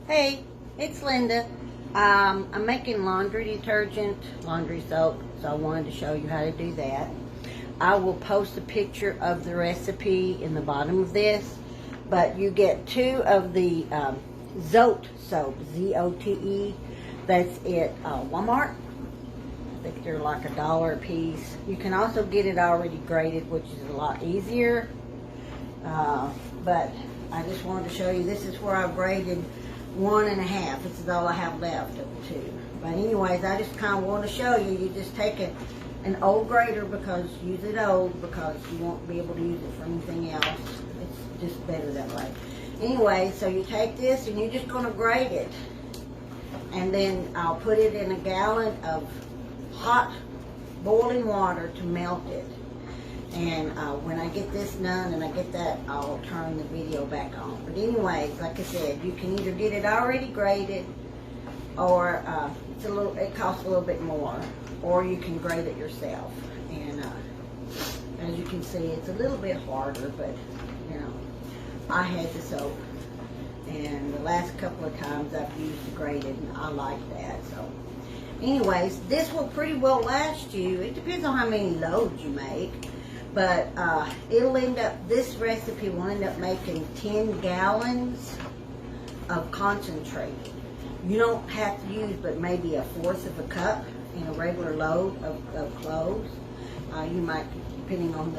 Hey, it's Linda. I'm making laundry detergent, laundry soap, so I wanted to show you how to do that. I will post a picture of the recipe in the bottom of this, but you get 2 of the Zote soap, Z-O-T-E. That's at Walmart. I think they're like $1 a piece. You can also get it already grated, which is a lot easier. But I just wanted to show you, this is where I've graded 1.5. This is all I have left of the 2. But anyways, I just kind of want to show you. You just take an old grater, because use it old, because you won't be able to use it for anything else. It's just better that way. Anyway, so you take this and you're just going to grate it. And then I'll put it in a gallon of hot boiling water to melt it. And when I get this done and I get that, I'll turn the video back on. But anyways, like I said, you can either get it already grated, or it costs a little bit more, or you can grate it yourself. And as you can see, it's a little bit harder, but you know, I had the soap, and the last couple of times I've used the grated, and I like that. So anyways, this will pretty well last you. It depends on how many loads you make. But it'll end up, this recipe will end up making 10 gallons of concentrate. You don't have to use but maybe 1/4 of a cup in a regular load of clothes. You might, depending on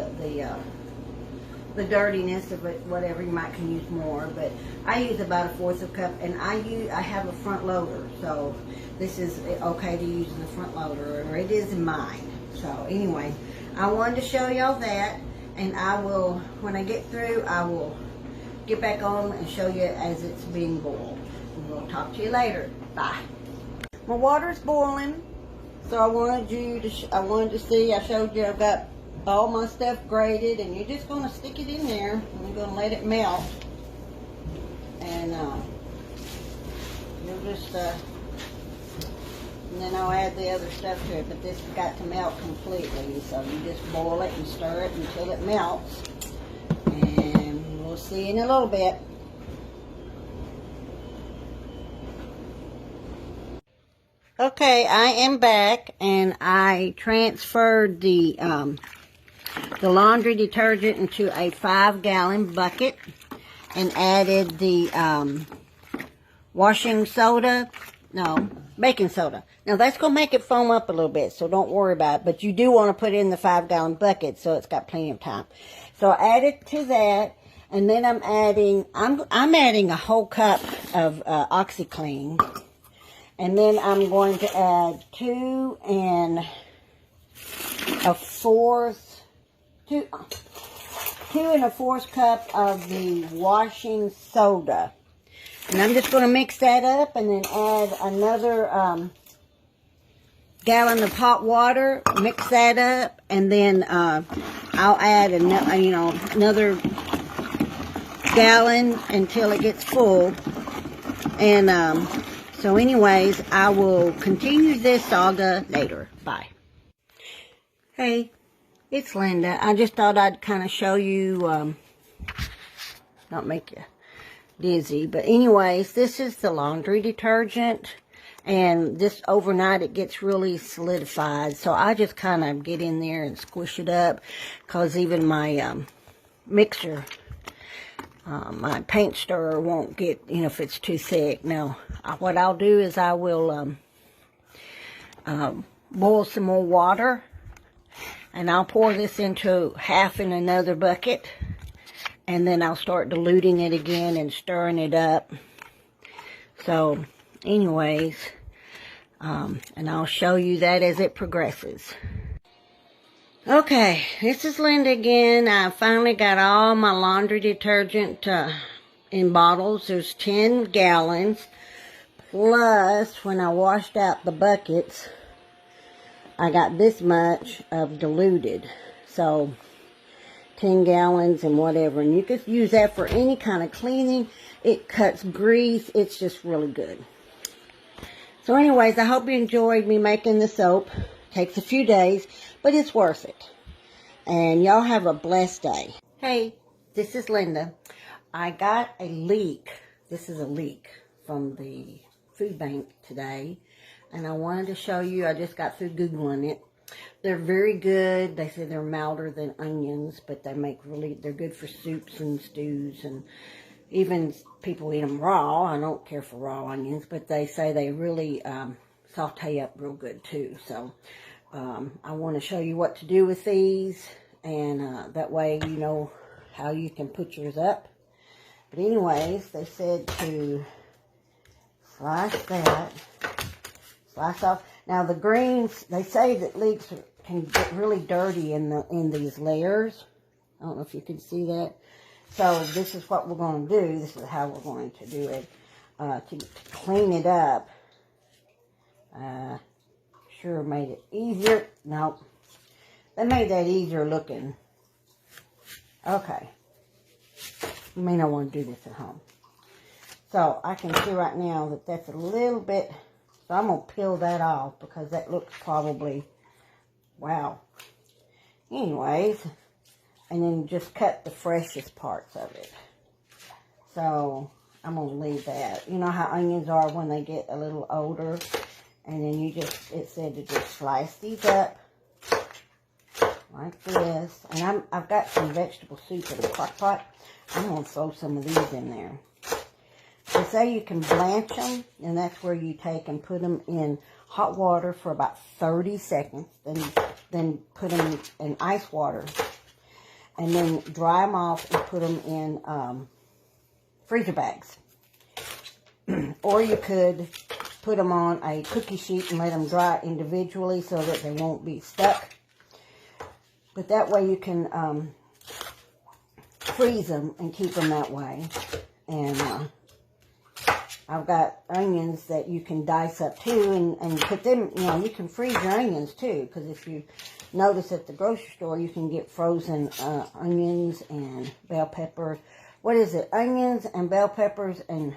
the dirtiness of it, whatever, you might can use more. But I use about 1/4 of a cup, and I have a front loader, so this is okay to use in the front loader, or it is in mine. So anyway, I wanted to show y'all that, and I will, when I get through, I will get back on and show you as it's being boiled. And we'll talk to you later. Bye. My water's boiling, so I wanted to see. I showed you I've got all my stuff grated, and you're just going to stick it in there, and you're going to let it melt, and you'll just and then I'll add the other stuff to it, but this has got to melt completely. So you just boil it and stir it until it melts. And we'll see you in a little bit. Okay, I am back, and I transferred the laundry detergent into a 5-gallon bucket and added the washing soda. No, baking soda. Now that's going to make it foam up a little bit, so don't worry about it. But you do want to put it in the 5-gallon bucket, so it's got plenty of time. So I added to that, and then I'm adding a whole cup of OxyClean, and then I'm going to add 2 1/4 cup of the washing soda. And I'm just going to mix that up, and then add another gallon of hot water. Mix that up, and then I'll add another gallon until it gets full. And so anyways, I will continue this saga later. Bye. Hey, it's Linda. I just thought I'd kind of show you, not make you dizzy, but anyways, this is the laundry detergent, and this overnight it gets really solidified, so I just kind of get in there and squish it up, because even my mixer, my paint stirrer won't get, if it's too thick. Now what I'll do is I will boil some more water, and I'll pour this into half in another bucket. And then I'll start diluting it again and stirring it up. So, anyways, and I'll show you that as it progresses. Okay, this is Linda again. I finally got all my laundry detergent in bottles. There's 10 gallons. Plus, when I washed out the buckets, I got this much of diluted. So 10 gallons and whatever, and you can use that for any kind of cleaning. It cuts grease. It's just really good. So anyways, I hope you enjoyed me making the soap. Takes a few days, but it's worth it. And y'all have a blessed day. Hey, this is Linda. I got a leak. This is a leak from the food bank today, and I wanted to show you. I just got through Googling it. They're very good. They say they're milder than onions, but they're good for soups and stews, and even people eat them raw. I don't care for raw onions, but they say they really saute up real good too. So I want to show you what to do with these, and that way you know how you can put yours up. But anyways, they said to slice off. Now the greens, they say that leeks can get really dirty in these layers. I don't know if you can see that. So this is what we're going to do. This is how we're going to do it. To clean it up. Sure made it easier. Nope. They made that easier looking. Okay. You may not want to do this at home. So I can see right now that that's a little bit. So I'm going to peel that off because that looks probably, wow. Anyways, and then just cut the freshest parts of it. So I'm going to leave that. You know how onions are when they get a little older? And then it said to just slice these up like this. And I've got some vegetable soup in a crock pot. I'm going to throw some of these in there. They say you can blanch them, and that's where you take and put them in hot water for about 30 seconds. Then put them in ice water. And then dry them off and put them in freezer bags. Or you could put them on a cookie sheet and let them dry individually so that they won't be stuck. But that way you can freeze them and keep them that way. And I've got onions that you can dice up too and put them, you know, you can freeze your onions too. Because if you notice at the grocery store, you can get frozen onions and bell peppers. What is it? Onions and bell peppers and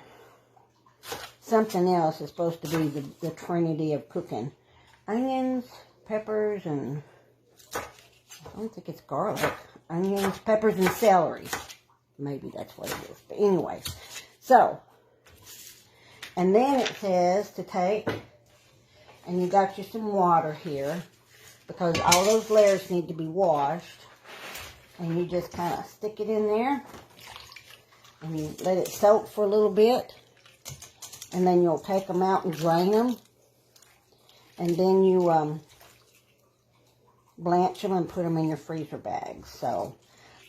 something else is supposed to be the trinity of cooking. Onions, peppers, and I don't think it's garlic. Onions, peppers, and celery. Maybe that's what it is. But anyways, so, and then it says to take, and you got you some water here, because all those layers need to be washed. And you just kind of stick it in there, and you let it soak for a little bit. And then you'll take them out and drain them. And then you blanch them and put them in your freezer bags. So,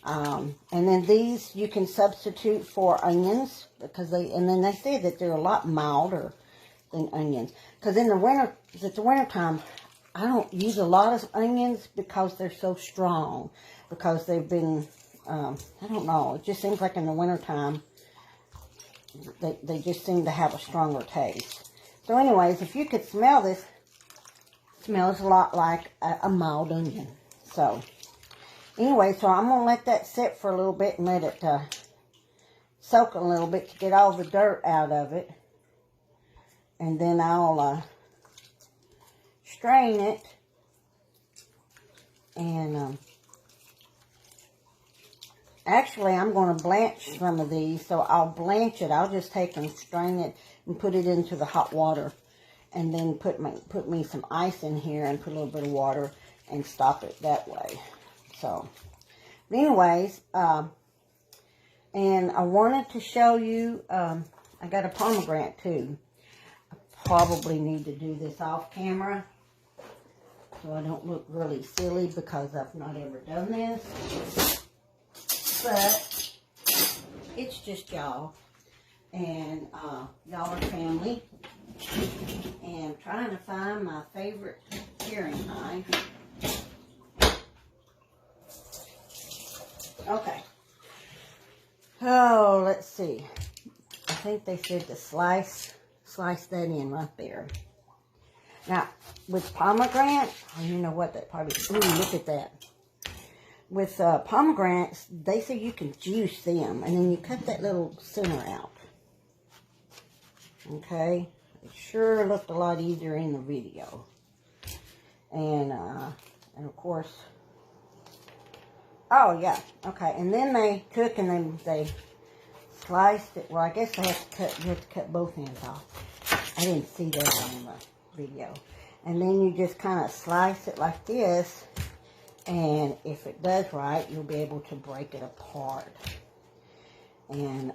and then these you can substitute for onions, because they say that they're a lot milder than onions. Because in the wintertime, I don't use a lot of onions because they're so strong. Because they've been, I don't know, it just seems like in the wintertime, they just seem to have a stronger taste. So anyways, if you could smell this, it smells a lot like a mild onion. So anyway, so I'm going to let that sit for a little bit and let it soak a little bit to get all the dirt out of it. And then I'll strain it. And actually, I'm going to blanch some of these, so I'll blanch it. I'll just take and strain it and put it into the hot water, and then put me some ice in here and put a little bit of water and stop it that way. So, anyways, and I wanted to show you, I got a pomegranate too. I probably need to do this off camera so I don't look really silly because I've not ever done this. But it's just y'all, and y'all are family, and I'm trying to find my favorite paring knife. Okay. Oh, let's see. I think they said to slice that in right there. Now, with pomegranate, oh, you know what, that probably, ooh, look at that. With pomegranates, they say you can juice them, and then you cut that little center out. Okay? It sure looked a lot easier in the video. And of course, oh yeah, okay. And then they took and they sliced it. Well, I guess I have to cut both ends off. I didn't see that on the video. And then you just kind of slice it like this. And if it does right, you'll be able to break it apart. And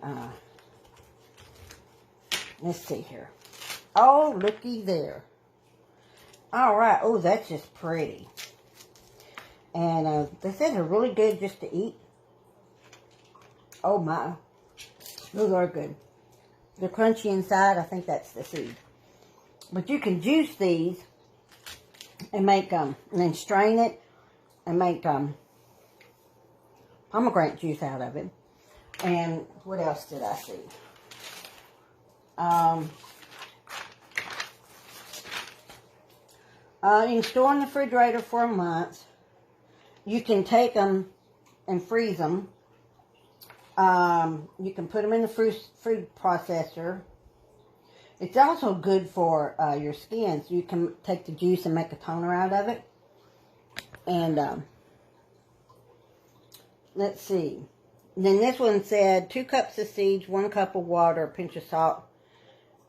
let's see here. Oh, looky there. All right. Oh, that's just pretty. And they said they're really good just to eat. Oh my. Those are good. They're crunchy inside. I think that's the seed. But you can juice these and make and then strain it and make pomegranate juice out of it. And what else did I see? You can store in the refrigerator for a month. You can take them and freeze them. You can put them in the food processor. It's also good for your skin. So you can take the juice and make a toner out of it. And let's see. Then this one said 2 cups of seeds, 1 cup of water, a pinch of salt,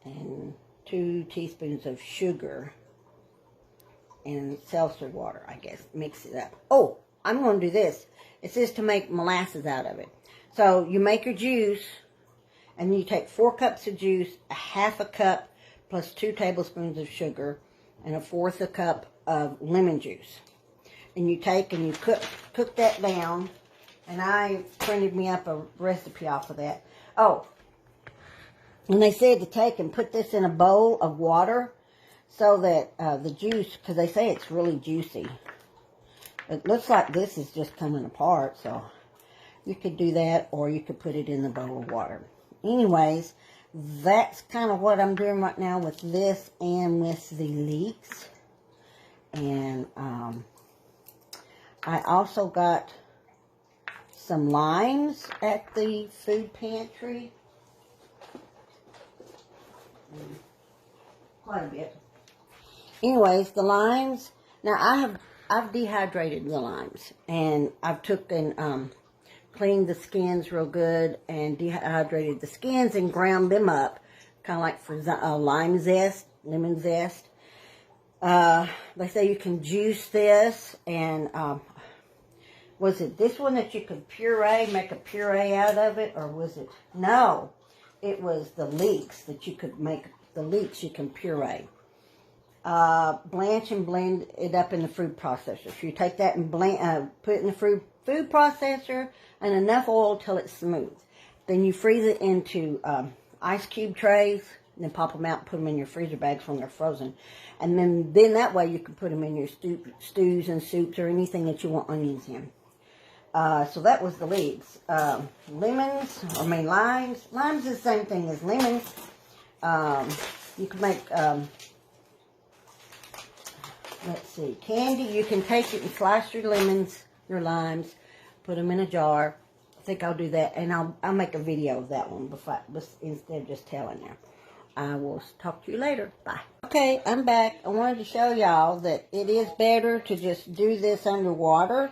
and 2 teaspoons of sugar. And seltzer water, I guess. Mix it up. Oh, I'm going to do this. It says to make molasses out of it. So you make your juice, and you take 4 cups of juice, a half a cup plus 2 tablespoons of sugar, and a 1/4 a cup of lemon juice. And you take and you cook that down. And I printed me up a recipe off of that. Oh, and they said to take and put this in a bowl of water so that the juice, because they say it's really juicy. It looks like this is just coming apart, so you could do that, or you could put it in the bowl of water. Anyways, that's kind of what I'm doing right now with this and with the Leeks. And I also got some limes at the food pantry. Quite a bit. Anyways, the limes. Now I've dehydrated the limes, and I've took and cleaned the skins real good and dehydrated the skins and ground them up, kind of like for lime zest, lemon zest. They say you can juice this, and was it this one that you could make a puree out of it, or was it? No, it was the Leeks that you could make. The Leeks you can puree. Blanch and blend it up in the food processor. So you take that and put it in the food processor and enough oil till it's smooth. Then you freeze it into ice cube trays, and then pop them out and put them in your freezer bags when they're frozen. And then that way you can put them in your stews and soups or anything that you want onions in. So that was the Leeks. Limes. Limes is the same thing as lemons. You can make, let's see, candy. You can take it and slice your lemons, your limes, put them in a jar. I think I'll do that, and I'll make a video of that one instead of just telling you. I will talk to you later. Bye. Okay, I'm back. I wanted to show y'all that it is better to just do this underwater,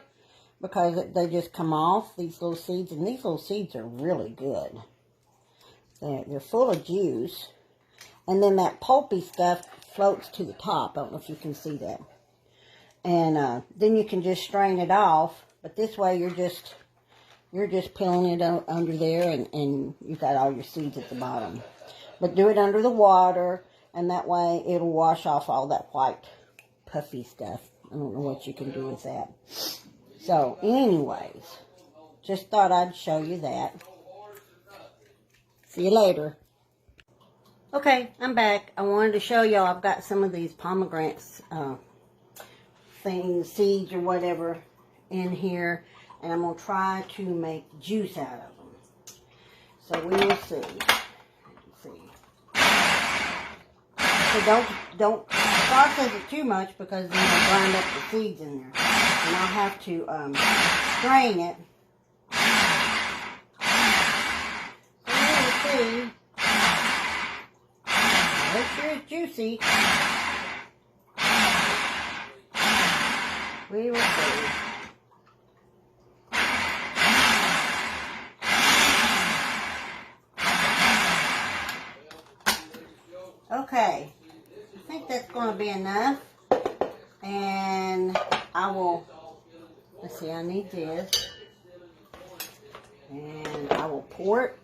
because they just come off, these little seeds. And these little seeds are really good. They're full of juice. And then that pulpy stuff floats to the top. I don't know if you can see that. And then you can just strain it off. But this way you're just peeling it under there. And you've got all your seeds at the bottom. But do it under the water. And that way it'll wash off all that white puffy stuff. I don't know what you can do with that. So, anyways, just thought I'd show you that. See you later. Okay, I'm back. I wanted to show y'all I've got some of these pomegranates seeds or whatever in here. And I'm going to try to make juice out of them. So, we will see. Let's see. So, don't process it too much, because then I'll grind up the seeds in there. And I'll have to strain it. So we'll see. It sure is juicy. We will see. Okay, I think that's going to be enough. And I will, let's see, I need this. And I will pour it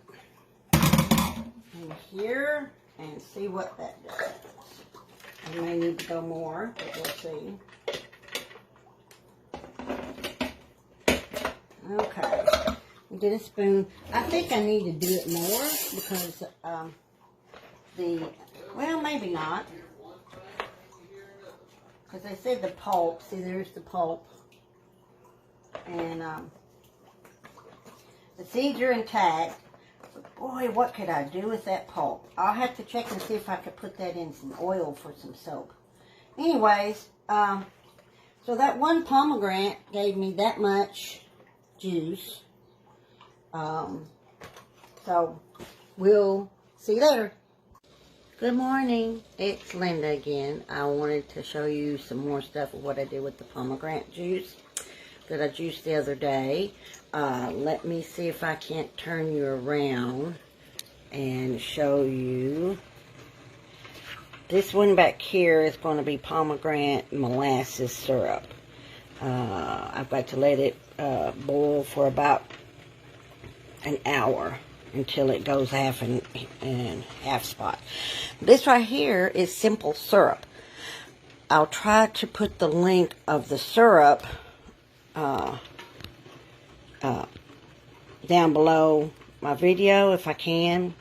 in here and see what that does. I may need to go more, but we'll see. Okay, get a spoon. I think I need to do it more because well, maybe not. Because they said the pulp, see there's the pulp. And the seeds are intact. But boy, what could I do with that pulp? I'll have to check and see if I could put that in some oil for some soap. Anyways, so that one pomegranate gave me that much juice. So we'll see you later. Good morning, it's Linda again. I wanted to show you some more stuff of what I did with the pomegranate juice that I juiced the other day. Let me see if I can't turn you around and show you. This one back here is going to be pomegranate molasses syrup. I've got to let it boil for about an hour until it goes half and half spot. This right here is simple syrup. I'll try to put the link of the syrup down below my video if I can.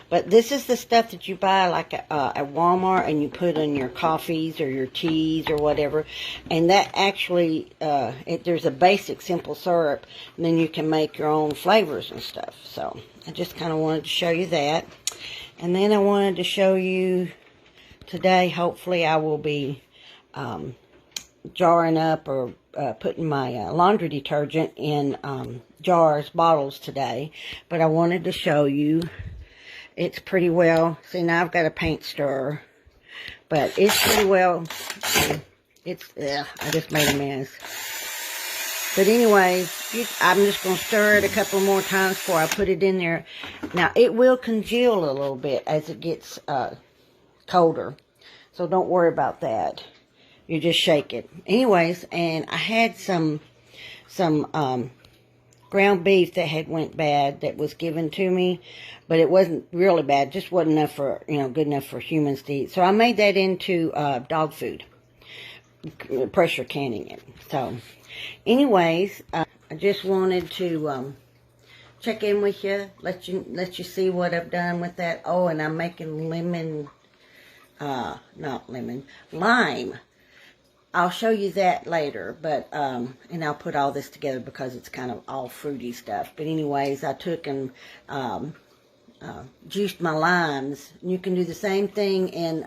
But this is the stuff that you buy like at Walmart and you put in your coffees or your teas or whatever. And that actually, there's a basic simple syrup, and then you can make your own flavors and stuff. So I just kind of wanted to show you that. And then I wanted to show you today, hopefully I will be jarring up or putting my laundry detergent in jars, bottles today. But I wanted to show you. It's pretty well, see now I've got a paint stirrer, but it's pretty well, I just made a mess. But anyways, I'm just going to stir it a couple more times before I put it in there. Now it will congeal a little bit as it gets colder, so don't worry about that. You just shake it. Anyways, and I had some ground beef that had went bad that was given to me, but it wasn't really bad, just wasn't enough for, good enough for humans to eat. So I made that into dog food, pressure canning it. So anyways, I just wanted to check in with you, let you see what I've done with that. Oh, and I'm making lime. I'll show you that later, but, and I'll put all this together because it's kind of all fruity stuff. But anyways, I took and juiced my limes. You can do the same thing in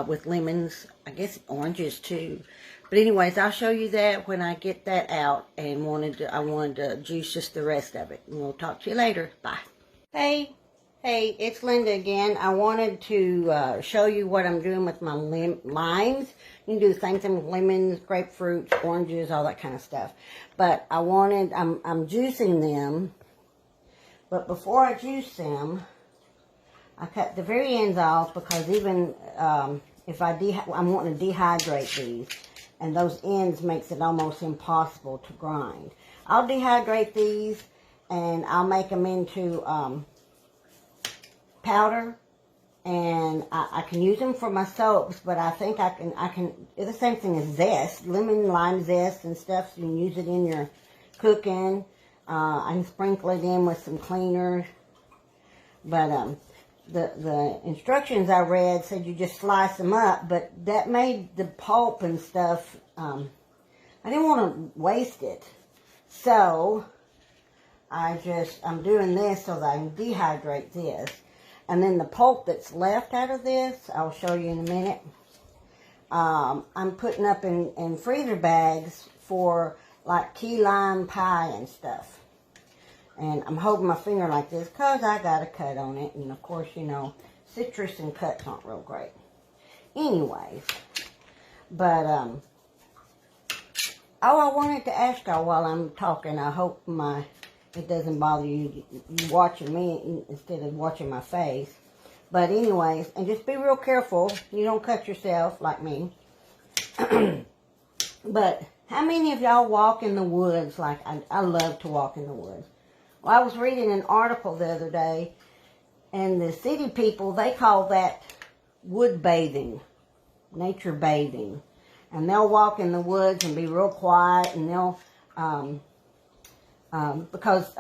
with lemons, I guess oranges too. But anyways, I'll show you that when I get that out, and I wanted to juice just the rest of it. And we'll talk to you later. Bye. Hey, it's Linda again. I wanted to show you what I'm doing with my limes. You can do the same thing with lemons, grapefruits, oranges, all that kind of stuff. But I'm juicing them. But before I juice them, I cut the very ends off because even if I'm wanting to dehydrate these, and those ends makes it almost impossible to grind. I'll dehydrate these, and I'll make them into powder, and I can use them for my soaps, but I think I can the same thing as zest, lemon, lime zest and stuff, so you can use it in your cooking. I can sprinkle it in with some cleaners, but the instructions I read said you just slice them up, but that made the pulp and stuff, I didn't want to waste it, so I'm doing this so that I can dehydrate this. And then the pulp that's left out of this, I'll show you in a minute. I'm putting up in freezer bags for like key lime pie and stuff. And I'm holding my finger like this because I got a cut on it. And of course, citrus and cuts aren't real great. Anyways, but, I wanted to ask y'all while I'm talking, I hope it doesn't bother you watching me instead of watching my face. But anyways, and just be real careful. You don't cut yourself like me. But how many of y'all walk in the woods? Like, I love to walk in the woods. Well, I was reading an article the other day, and the city people, they call that wood bathing, nature bathing. And they'll walk in the woods and be real quiet, and they'll, because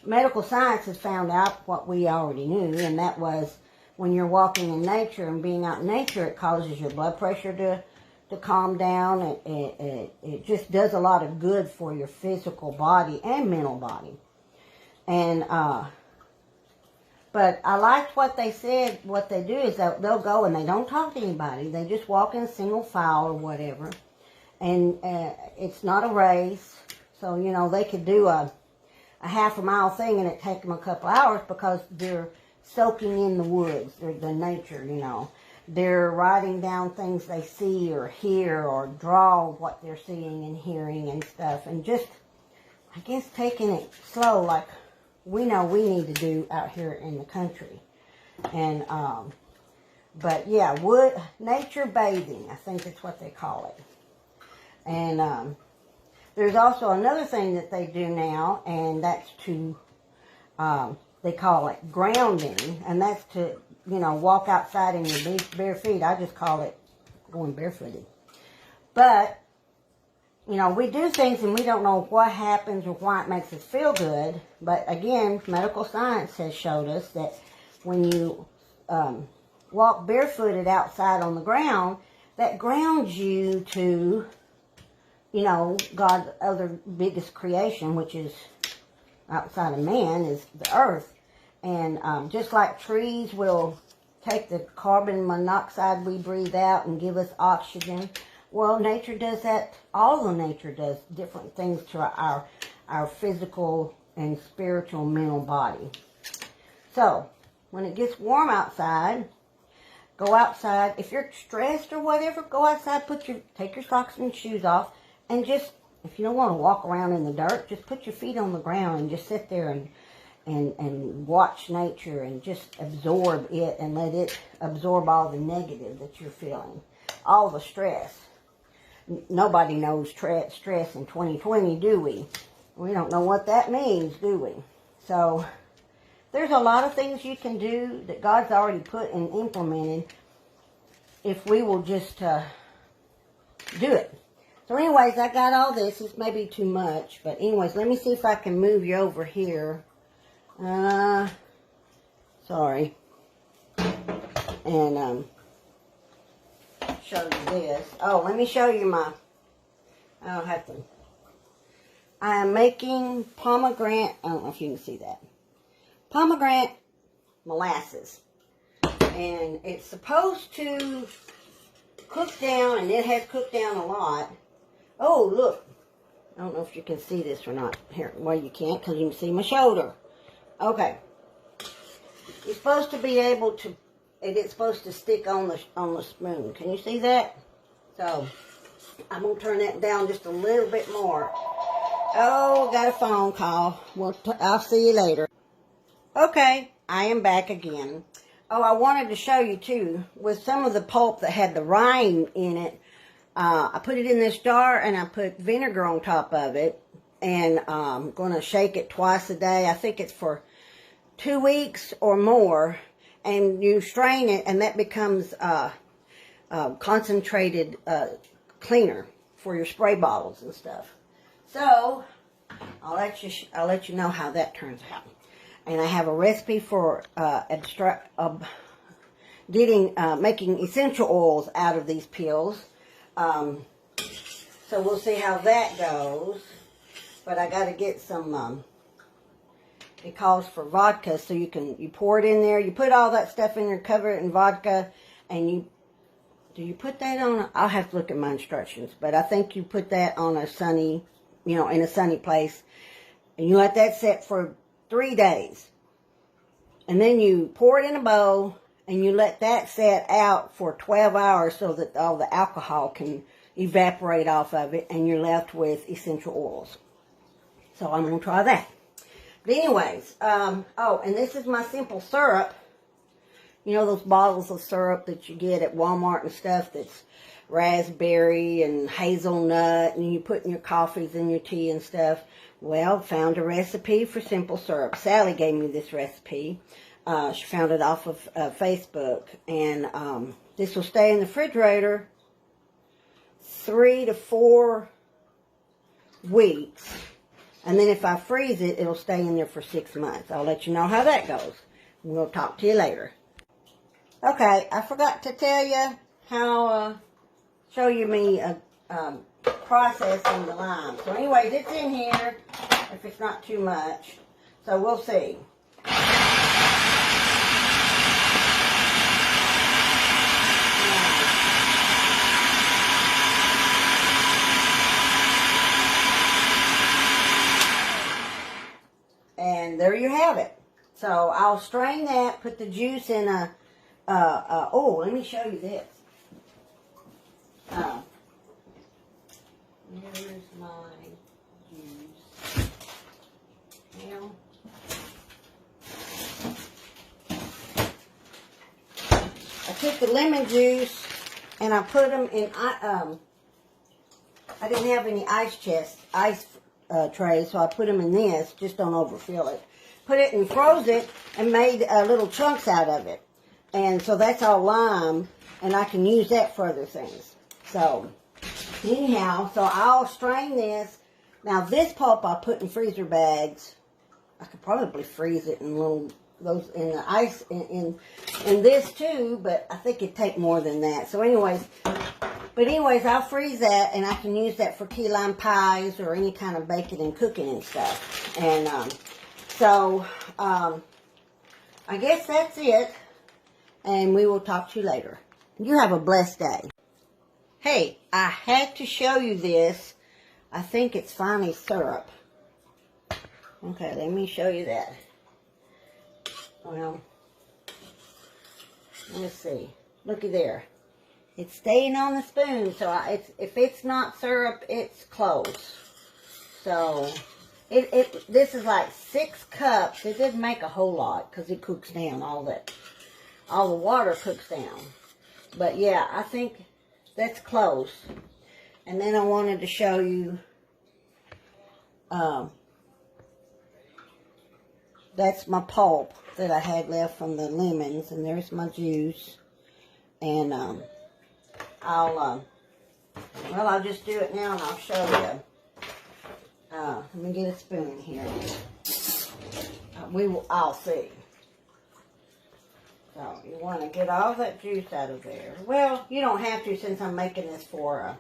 medical science has found out what we already knew, and that was when you're walking in nature and being out in nature, it causes your blood pressure to calm down. It just does a lot of good for your physical body and mental body. And, but I liked what they said. What they do is they'll go and they don't talk to anybody. They just walk in single file or whatever. And it's not a race. So, you know, they could do a half a mile thing and it take them a couple hours because they're soaking in the woods, the nature, you know. They're writing down things they see or hear or draw what they're seeing and hearing and stuff. And just, I guess, taking it slow like we know we need to do out here in the country. And, but yeah, nature bathing, I think that's what they call it. And there's also another thing that they do now, and that's to, they call it grounding, and that's to, you know, walk outside in your bare feet. I just call it going barefooted. But, you know, we do things and we don't know what happens or why it makes us feel good. But again, medical science has showed us that when you walk barefooted outside on the ground, that grounds you to, you know, God's other biggest creation, which is outside of man, is the earth. And just like trees will take the carbon monoxide we breathe out and give us oxygen, well, nature does that. All of nature does different things to our physical and spiritual mental body. So, when it gets warm outside, go outside. If you're stressed or whatever, go outside, take your socks and shoes off, and just, if you don't want to walk around in the dirt, just put your feet on the ground and just sit there and watch nature and just absorb it and let it absorb all the negative that you're feeling, all the stress. Nobody knows stress in 2020, do we? We don't know what that means, do we? So there's a lot of things you can do that God's already put and implemented if we will just do it. So anyways, I got all this. This may be too much, but anyways, let me see if I can move you over here. Sorry. And, show you this. Oh, let me show you I don't have to. I am making pomegranate, I don't know if you can see that. Pomegranate molasses. And it's supposed to cook down, and it has cooked down a lot. Oh, look. I don't know if you can see this or not. Here, well, you can't because you can see my shoulder. Okay. You're supposed to be able to, it's supposed to stick on the spoon. Can you see that? So, I'm going to turn that down just a little bit more. Oh, got a phone call. I'll see you later. Okay, I am back again. Oh, I wanted to show you too, with some of the pulp that had the rind in it, I put it in this jar and I put vinegar on top of it. And I'm going to shake it twice a day. I think it's for 2 weeks or more. And you strain it, and that becomes concentrated cleaner for your spray bottles and stuff. So I'll let you know how that turns out. And I have a recipe for making essential oils out of these peels. So we'll see how that goes. But I got to get some. It calls for vodka, so you pour it in there. You put all that stuff in there, cover it in vodka, and do you put that on? I'll have to look at my instructions, but I think you put that on a sunny, in a sunny place, and you let that set for 3 days. And then you pour it in a bowl, and you let that set out for 12 hours so that all the alcohol can evaporate off of it, and you're left with essential oils. So I'm going to try that. But anyways, oh, and this is my simple syrup. You know those bottles of syrup that you get at Walmart and stuff that's raspberry and hazelnut, and you put in your coffees and your tea and stuff? Well, found a recipe for simple syrup. Sally gave me this recipe. She found it off of Facebook, and this will stay in the refrigerator 3 to 4 weeks, and then if I freeze it, it'll stay in there for 6 months. I'll let you know how that goes. We'll talk to you later. Okay, I forgot to tell you how, show you me processing the lime. So anyways, it's in here, if it's not too much. So we'll see. And there you have it. So I'll strain that, put the juice in oh, let me show you this. Here's my juice. Now, I took the lemon juice and I put them in, I didn't have any ice trays, so I put them in this. Just don't overfill it. Put it and froze it and made little chunks out of it. And so that's all lime, and I can use that for other things. So, anyhow, so I'll strain this. Now, this pulp I put in freezer bags. I could probably freeze it in those in the ice in this too, but I think it'd take more than that. So, anyways, I'll freeze that, and I can use that for key lime pies or any kind of baking and cooking and stuff. And I guess that's it, and we will talk to you later. You have a blessed day. Hey, I had to show you this. I think it's finally syrup. Okay, let me show you that. Well, let's see. Looky there. It's staying on the spoon, so if it's not syrup, it's close. So, this is like 6 cups. It doesn't make a whole lot because it cooks down. All the water cooks down. But yeah, I think that's close. And then I wanted to show you, that's my pulp that I had left from the lemons. And there's my juice. And I'll just do it now and I'll show you. Let me get a spoon here. I'll see. So, you want to get all that juice out of there. Well, you don't have to since I'm making this for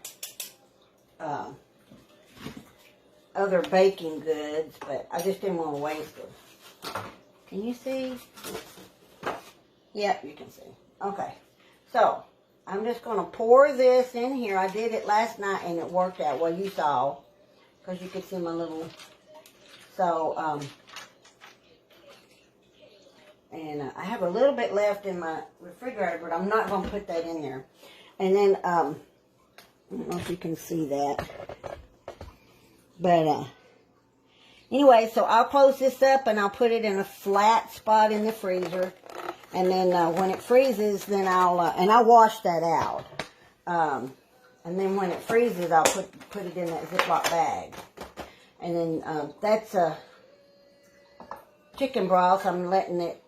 other baking goods, but I just didn't want to waste it. Can you see? Yep, you can see. Okay. So, I'm just going to pour this in here. I did it last night and it worked out. Well, you saw. Because you could see my little, so, and I have a little bit left in my refrigerator, but I'm not going to put that in there. And then, I don't know if you can see that, but, anyway, so I'll close this up and I'll put it in a flat spot in the freezer. And then, when it freezes, then I'll wash that out. And then when it freezes, I'll put it in that Ziploc bag. And then that's chicken broth. I'm letting it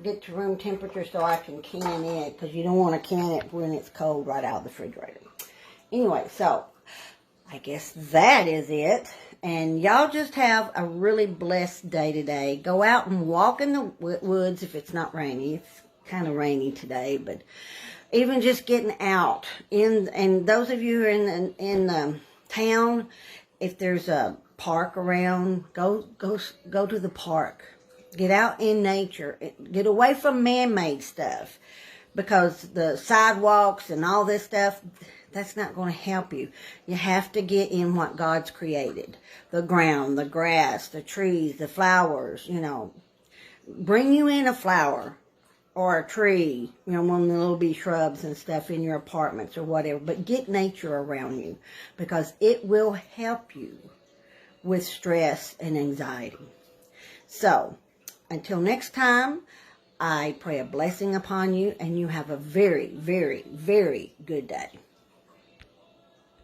get to room temperature so I can can it. Because you don't want to can it when it's cold right out of the refrigerator. Anyway, so I guess that is it. And y'all just have a really blessed day today. Go out and walk in the woods if it's not rainy. It's kind of rainy today, but even just getting out and those of you who are in town, if there's a park around, go to the park. Get out in nature. Get away from man-made stuff, because the sidewalks and all this stuff, that's not going to help you. You have to get in what God's created. The ground, the grass, the trees, the flowers, you know. Bring you in a flower or a tree, you know, one of the little bee shrubs and stuff in your apartments or whatever. But get nature around you, because it will help you with stress and anxiety. So, until next time, I pray a blessing upon you, and you have a very, very, very good day.